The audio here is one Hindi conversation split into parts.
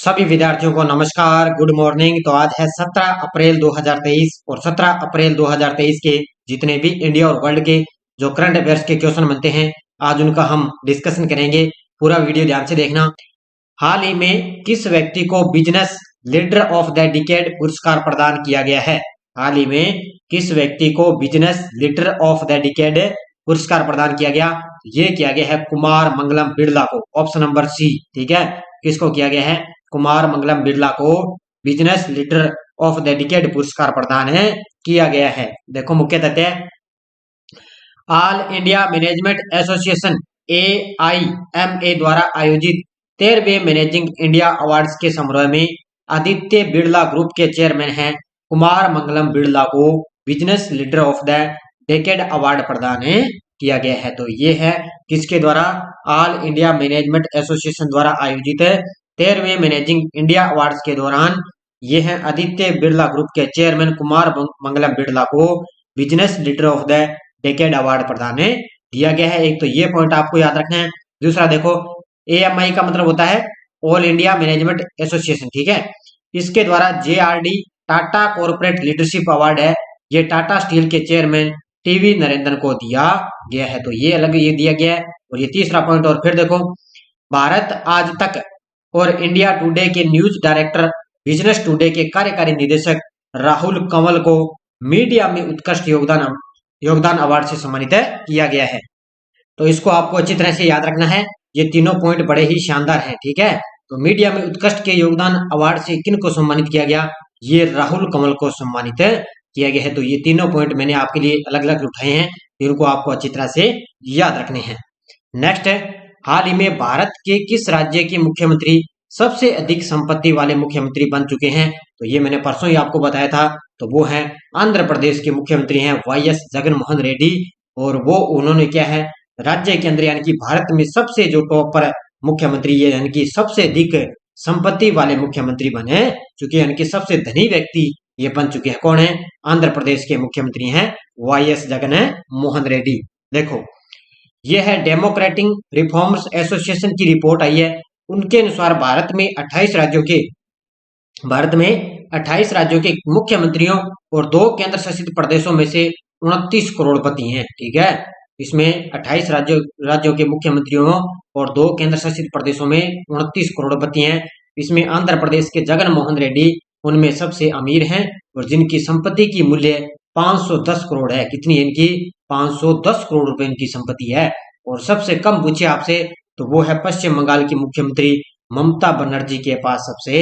सभी विद्यार्थियों को नमस्कार, गुड मॉर्निंग। तो आज है 17 अप्रैल 2023 और 17 अप्रैल 2023 के जितने भी इंडिया और वर्ल्ड के जो करंट अफेयर्स के क्वेश्चन बनते हैं, आज उनका हम डिस्कशन करेंगे। पूरा वीडियो ध्यान से देखना। हाल ही में किस व्यक्ति को business leader of the decade पुरस्कार प्रदान किया गया है? हाल ही में किस व्यक्ति को business leader of the decade पुरस्कार प्रदान किया गया? ये किया गया है कुमार मंगलम बिरला को। ऑप्शन नंबर सी, ठीक है। किसको किया गया है? कुमार मंगलम बिरला को business leader of the decade पुरस्कार प्रदान किया गया है। देखो मुख्य तथ्य, all India management association AIMA द्वारा आयोजित 13वें मैनेजिंग इंडिया अवार्ड्स के समारोह में आदित्य बिरला ग्रुप के चेयरमैन हैं कुमार मंगलम बिरला को business leader of the decade award प्रदान किया गया है। तो ये है किसके द्वारा? ऑल इंडिया मैनेजमेंट एसोसिएशन द्वारा आयोजित 13वें मैनेजिंग इंडिया अवार्ड्स के दौरान ये है आदित्य बिरला ग्रुप के चेयरमैन कुमार मंगलम बिरला को business leader of the decade award प्रदान दिया गया है। एक तो ये पॉइंट आपको याद रखना है। दूसरा देखो, AMI का मतलब होता है ऑल इंडिया मैनेजमेंट एसोसिएशन, ठीक है। इसके द्वारा JRD Tata corporate leadership award है, ये टाटा स्टील के चेयरमैन TV नरेंद्रन को दिया गया है। तो ये अलग ये दिया गया है। और ये तीसरा पॉइंट, और फिर देखो, भारत आज तक और इंडिया टुडे के न्यूज डायरेक्टर, बिजनेस टुडे के कार्यकारी निदेशक राहुल कंवल को मीडिया में उत्कृष्ट योगदान अवार्ड से सम्मानित किया गया है। तो इसको आपको अच्छी तरह से याद रखना है। ये तीनों पॉइंट बड़े ही शानदार हैं, ठीक है। तो मीडिया में उत्कृष्ट के योगदान अवार्ड से किन को सम्मानित किया गया? ये राहुल कंवल को सम्मानित किया गया है। तो ये तीनों पॉइंट मैंने आपके लिए अलग अलग उठाए हैं, इनको आपको अच्छी तरह से याद रखने हैं। नेक्स्ट है, हाल ही में भारत के किस राज्य के मुख्यमंत्री सबसे अधिक संपत्ति वाले मुख्यमंत्री बन चुके हैं? तो ये मैंने परसों ही आपको बताया था। तो वो है आंध्र प्रदेश के मुख्यमंत्री हैं YS जगनमोहन रेड्डी। और वो उन्होंने क्या है, राज्य के अंदर यानी कि भारत में सबसे जो टॉप पर मुख्यमंत्री ये यानी कि सबसे अधिक संपत्ति वाले मुख्यमंत्री बने चुके हैं, यानी कि सबसे धनी व्यक्ति ये बन चुके हैं। कौन है? आंध्र प्रदेश के मुख्यमंत्री हैं YS जगनमोहन रेड्डी। देखो, ये है डेमोक्रेटिक रिफॉर्म्स एसोसिएशन की रिपोर्ट आई है। उनके अनुसार भारत में 28 राज्यों के मुख्यमंत्रियों और 2 केंद्र शासित प्रदेशों में से 29 करोड़पति हैं, ठीक है। इसमें 28 राज्यों के मुख्यमंत्रियों और 2 केंद्र शासित प्रदेशों में 29 करोड़पति हैं। इसमें आंध्र प्रदेश के जगनमोहन रेड्डी उनमें सबसे अमीर हैं और जिनकी संपत्ति की मूल्य 510 करोड़ है। कितनी है इनकी? 510 करोड़ रुपए इनकी संपत्ति है। और सबसे कम पूछे आपसे तो वो है पश्चिम बंगाल की मुख्यमंत्री ममता बनर्जी के पास सबसे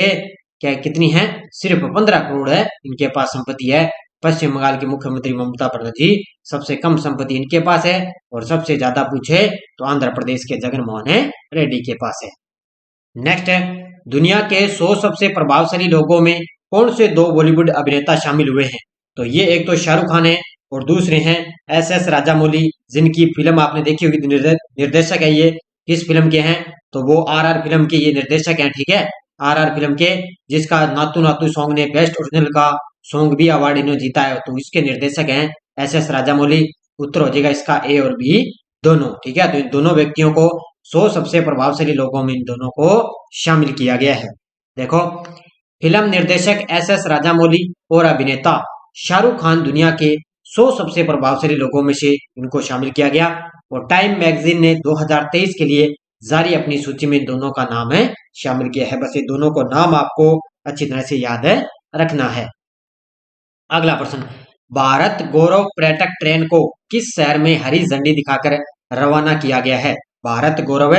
क्या कितनी है? सिर्फ 15 करोड़ है इनके पास संपत्ति है। पश्चिम बंगाल की मुख्यमंत्री ममता बनर्जी सबसे कम संपत्ति इनके पास है। और सबसे ज्यादा पूछे तो आंध्र प्रदेश के जगनमोहन रेड्डी के पास है। नेक्स्ट है, दुनिया के 100 सबसे प्रभावशाली लोगों में कौन से 2 बॉलीवुड अभिनेता शामिल हुए हैं? तो ये एक तो शाहरुख खान है और दूसरे हैं SS राजामौली, जिनकी फिल्म आपने देखी होगी। निर्देशक है ये, किस फिल्म के हैं? तो वो RR फिल्म के ये निर्देशक हैं, ठीक है। RR फिल्म के, जिसका नातू नातू सॉन्ग ने बेस्ट ओरिजिनल का सॉन्ग भी अवार्ड इन्होंने जीता है। तो इसके निर्देशक हैं SS राजामौली। उत्तर हो जाएगा इसका A और B दोनों, ठीक है। तो इन दोनों व्यक्तियों को 100 सबसे प्रभावशाली लोगों में इन दोनों को शामिल किया गया है। देखो, फिल्म निर्देशक SS राजामौली और अभिनेता शाहरुख खान दुनिया के 100 सबसे प्रभावशाली लोगों में से इनको शामिल किया गया। और टाइम मैगजीन ने 2023 के लिए जारी अपनी सूची में दोनों का नाम शामिल किया है। बस ये दोनों को नाम आपको अच्छी तरह से याद रखना है। अगला प्रश्न, भारत गौरव पर्यटक ट्रेन को किस शहर में हरी झंडी दिखाकर रवाना किया गया है? भारत गौरव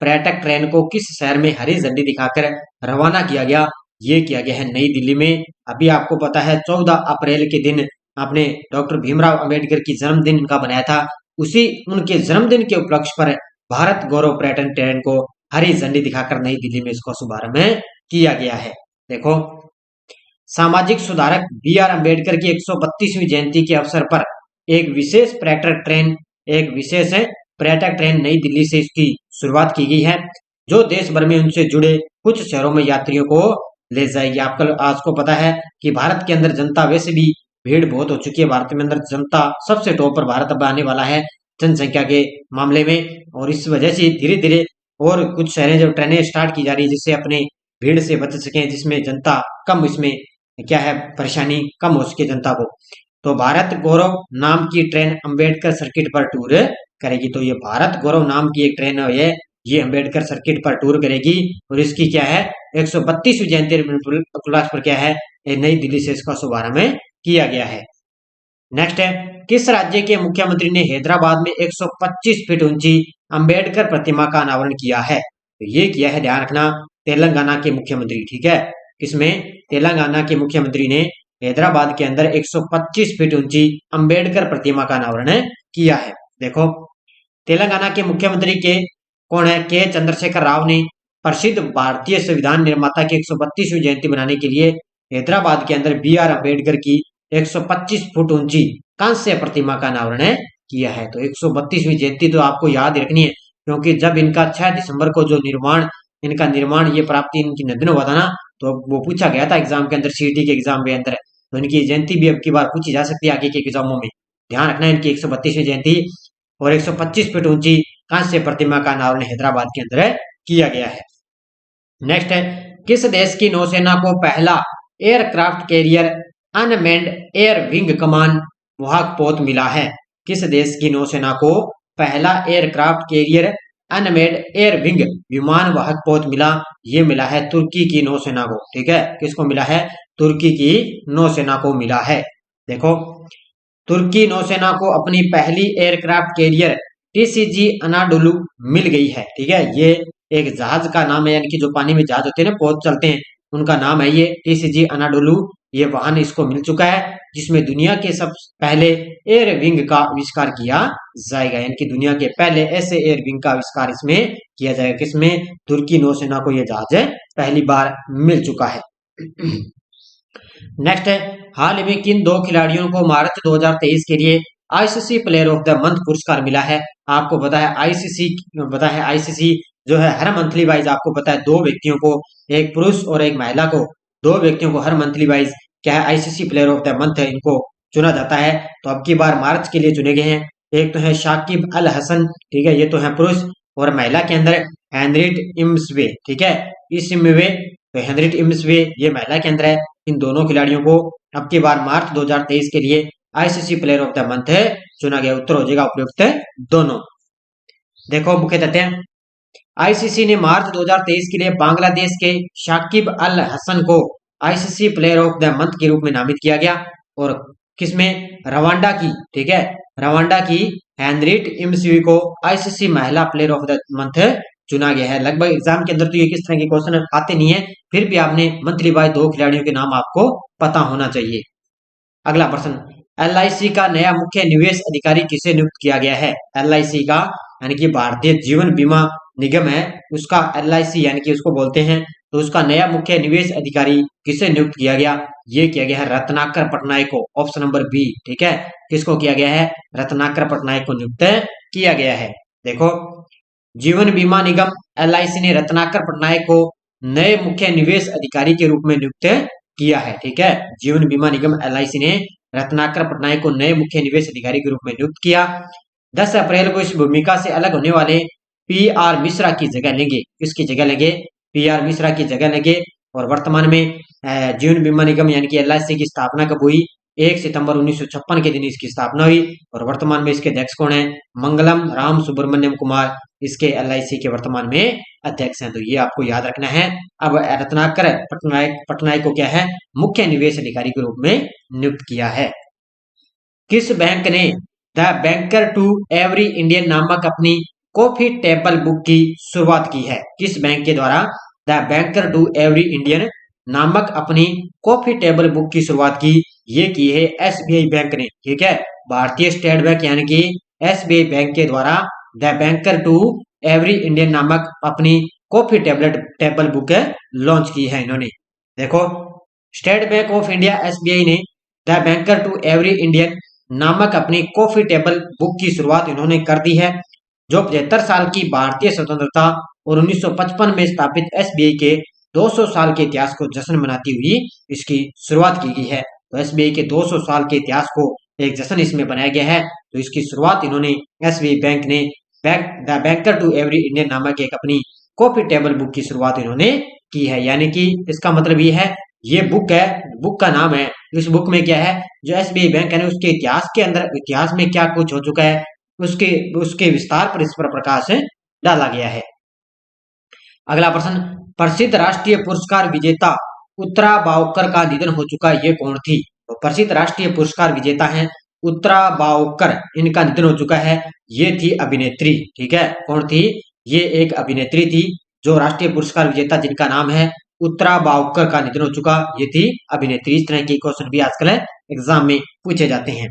पर्यटक ट्रेन को किस शहर में हरी झंडी दिखाकर रवाना किया गया? ये किया गया है नई दिल्ली में। अभी आपको पता है 14 अप्रैल के दिन आपने डॉक्टर भीमराव अंबेडकर की जन्मदिन इनका बनाया था। उसी उनके जन्मदिन के उपलक्ष्य पर भारत गौरव पर्यटन ट्रेन को हरी झंडी दिखाकर नई दिल्ली में इसका शुभारंभ किया गया है। देखो, सामाजिक सुधारक BR अम्बेडकर की 132वीं जयंती के अवसर पर एक विशेष पर्यटक ट्रेन नई दिल्ली से इसकी शुरुआत की गई है, जो देश भर में उनसे जुड़े कुछ शहरों में यात्रियों को ले जाएगी। आपको पता है कि भारत के अंदर जनता वैसे भी भीड़ बहुत हो चुकी है। भारत में अंदर जनता सबसे टॉप पर भारत अब आने वाला है जनसंख्या के मामले में। और इस वजह से धीरे धीरे और कुछ शहरें जब ट्रेनें स्टार्ट की जा रही है, जिससे अपने भीड़ से बच सकें, जिसमें जनता कम, इसमें क्या है परेशानी कम हो सके जनता को। तो भारत गौरव नाम की ट्रेन अंबेडकर सर्किट पर टूर करेगी। तो ये भारत गौरव नाम की एक ट्रेन है, ये अंबेडकर सर्किट पर टूर करेगी और इसकी क्या है 132वीं जयंती उल्लास पर क्या है नई दिल्ली से इसका शुभारंभ किया गया है। नेक्स्ट है, किस राज्य के मुख्यमंत्री ने हैदराबाद में 125 फीट ऊंची अंबेडकर प्रतिमा का अनावरण किया है? तो ये किया है, ध्यान रखना, तेलंगाना के मुख्यमंत्री। ठीक है, इसमें तेलंगाना के मुख्यमंत्री ने हैदराबाद के अंदर 125 फीट ऊंची अंबेडकर प्रतिमा का अनावरण किया है। देखो, तेलंगाना के मुख्यमंत्री के कौन है? के चंद्रशेखर राव ने प्रसिद्ध भारतीय संविधान निर्माता की 132वीं जयंती बनाने के लिए हैदराबाद के अंदर बी आर अम्बेडकर की 125 फुट ऊंची कांस्य प्रतिमा का अनावरण किया है। तो 132वीं जयंती तो आपको याद रखनी है, क्योंकि जब इनका 6 दिसंबर को जो इनका निर्माण ये प्राप्ति इनकी नदन हुआ था ना, तो वो पूछा गया था एग्जाम के अंदर, सीटी के एग्जाम के अंदर। तो इनकी जयंती भी अब की बार पूछी जा सकती है आगे के एग्जामों में। ध्यान रखना, इनकी 132वीं जयंती और 125 फीट ऊंची कांस्य प्रतिमा का अनावरण हैदराबाद के अंदर किया गया है। नेक्स्ट है, किस देश की नौसेना को पहला aircraft carrier unmanned air wing कमान वाहक पोत मिला है? किस देश की नौसेना को पहला aircraft carrier unmanned air wing विमान वाहक पोत मिला? ये मिला है तुर्की की नौसेना को। ठीक है, किसको मिला है? तुर्की की नौसेना को मिला है। देखो, तुर्की नौसेना को अपनी पहली एयरक्राफ्ट कैरियर टीसीजी अनाडोलू मिल गई है। ठीक है, ये एक जहाज का नाम है, यानी कि जो पानी में जहाज होते हैं ना, पोत चलते हैं, उनका नाम है ये टीसीजी अनाडोलू। ये वाहन इसको मिल चुका है, जिसमें दुनिया के सबसे पहले एयर विंग का आविष्कार किया जाएगा, यानी कि दुनिया के पहले ऐसे एयर विंग का आविष्कार इसमें किया जाएगा। किसमें? तुर्की नौसेना को यह जहाज पहली बार मिल चुका है। नेक्स्ट है, हाल में किन 2 खिलाड़ियों को मार्च 2023 के लिए ICC player of the month पुरस्कार मिला है? आपको पता है आईसीसी जो है हर मंथली वाइज, आपको पता है 2 व्यक्तियों को, एक पुरुष और एक महिला को, 2 व्यक्तियों को हर मंथली वाइज क्या है ICC player of the month है, इनको चुना जाता है। तो अब की बार मार्च के लिए चुने गए हैं। एक तो है शाकिब अल हसन, ठीक है, ये तो है पुरुष, और महिला के अंदर हेनरिट इम्सवे। ठीक है, इम्सवे, तो हेनरिट इम्सवे ये महिला के अंदर है। इन दोनों खिलाड़ियों को अब की बार मार्च 2023 के लिए ICC player of the month चुना गया। उत्तर हो जाएगा उपयुक्त दोनों। देखो, मुख्य तथ्य, आईसीसी ने मार्च 2023 के लिए बांग्लादेश के शाकिब अल हसन को ICC player of the month के रूप में नामित किया गया। और किसमें? रवांडा की, ठीक है, रवांडा की हेनरिट इम्सवी को आईसीसी महिला प्लेयर ऑफ द मंथ चुना गया है। लगभग एग्जाम के अंदर तो ये किस तरह के क्वेश्चन आते नहीं है, फिर भी आपने मंथली वाइज 2 खिलाड़ियों के नाम आपको पता होना चाहिए। अगला प्रश्न, एलआईसी का नया मुख्य निवेश अधिकारी किसे नियुक्त किया गया है? एलआईसी का यानी कि भारतीय जीवन बीमा निगम है, उसका एलआईसी यानी कि उसको बोलते हैं, तो उसका नया मुख्य निवेश अधिकारी किसे नियुक्त किया गया? ये किया गया है रत्नाकर पटनायक को। Option number B. ठीक है, किसको किया गया है? रत्नाकर पटनायक को नियुक्त किया गया है। देखो, जीवन बीमा निगम एलआईसी ने रत्नाकर पटनायक को नए मुख्य निवेश अधिकारी के रूप में नियुक्त किया है। ठीक है, जीवन बीमा निगम एलआईसी ने रत्नाकर पटनायक को नए मुख्य निवेश अधिकारी के रूप में नियुक्त किया। 10 अप्रैल को इस भूमिका से अलग होने वाले पीआर मिश्रा की जगह लेंगे। किसकी जगह लेंगे? पीआर मिश्रा की जगह लेंगे। और वर्तमान में जीवन बीमा निगम यानी कि एलआईसी की स्थापना कब हुई? 1 सितंबर 1956 के दिन इसकी स्थापना हुई। और वर्तमान में इसके अध्यक्ष कौन है? मंगलम राम सुब्रमण्यम कुमार इसके एलआईसी के वर्तमान में अध्यक्ष हैं। तो ये आपको याद रखना है। अब रत्नाकर पटनायक को क्या है? मुख्य निवेश अधिकारी के रूप में नियुक्त किया है। किस बैंक ने the banker to every Indian नामक अपनी कॉफी टेबल बुक की शुरुआत की है? किस बैंक के द्वारा the banker to every Indian नामक अपनी कॉफी टेबल बुक की शुरुआत की? ये की है एसबीआई बैंक ने। ठीक है, भारतीय स्टेट बैंक यानी कि एसबीआई बैंक के द्वारा the banker to every Indian नामक अपनी कॉफी टेबल बुक लॉन्च की है इन्होंने। देखो, State Bank of India SBI ने the banker to every Indian नामक अपनी कॉफी टेबल बुक की शुरुआत इन्होंने कर दी है, जो 75 साल की भारतीय स्वतंत्रता और 1955 में स्थापित एसबीआई के 200 साल के इतिहास को जश्न मनाती हुई इसकी शुरुआत की गई है। तो एसबीआई के 200 साल के इतिहास को एक जश्न इसमें बनाया गया है। तो इसकी शुरुआत इन्होंने एसबीआई बैंक ने the banker to every Indian नामक एक अपनी कॉफी टेबल बुक की शुरुआत इन्होंने की है। यानी कि इसका मतलब ये है, ये बुक है, बुक का नाम है, इस बुक में क्या है, जो एसबीआई बैंक है ना, उसके इतिहास के अंदर, इतिहास में क्या कुछ हो चुका है, उसके उसके विस्तार पर इस पर प्रकाश डाला गया है। अगला प्रश्न, प्रसिद्ध राष्ट्रीय पुरस्कार विजेता उत्तरा बावकर का निधन हो चुका, ये कौन थी? तो प्रसिद्ध राष्ट्रीय पुरस्कार विजेता हैं उत्तरा बावकर, इनका निधन हो चुका है। ये थी अभिनेत्री, ठीक है, कौन थी? ये एक अभिनेत्री थी जो राष्ट्रीय पुरस्कार विजेता, जिनका नाम है उत्तरा बावकर, का निधन हो चुका, ये थी अभिनेत्री। इस तरह के क्वेश्चन भी आजकल एग्जाम में पूछे जाते हैं।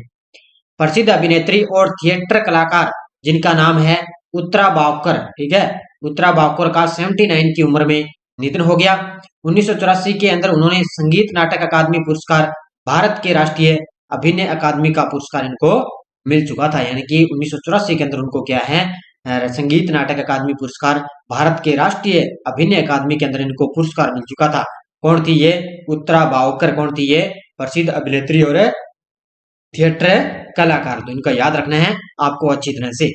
प्रसिद्ध अभिनेत्री और थिएटर कलाकार जिनका नाम है उत्तरा बावकर, ठीक है, उत्तरा बावकर का 79 की उम्र में निधन हो गया। 1984 के अंदर उन्होंने संगीत नाटक अकादमी पुरस्कार, भारत के राष्ट्रीय अभिनय अकादमी का पुरस्कार इनको मिल चुका था। यानी कि 1984 के अंदर उनको क्या है, संगीत नाटक अकादमी पुरस्कार, भारत के राष्ट्रीय अभिनय अकादमी के अंदर इनको पुरस्कार मिल चुका था। कौन थी ये? उत्तरा बावकर। कौन थी ये? प्रसिद्ध अभिनेत्री और थिएटर कलाकार। तो इनका याद रखना है आपको अच्छी तरह से।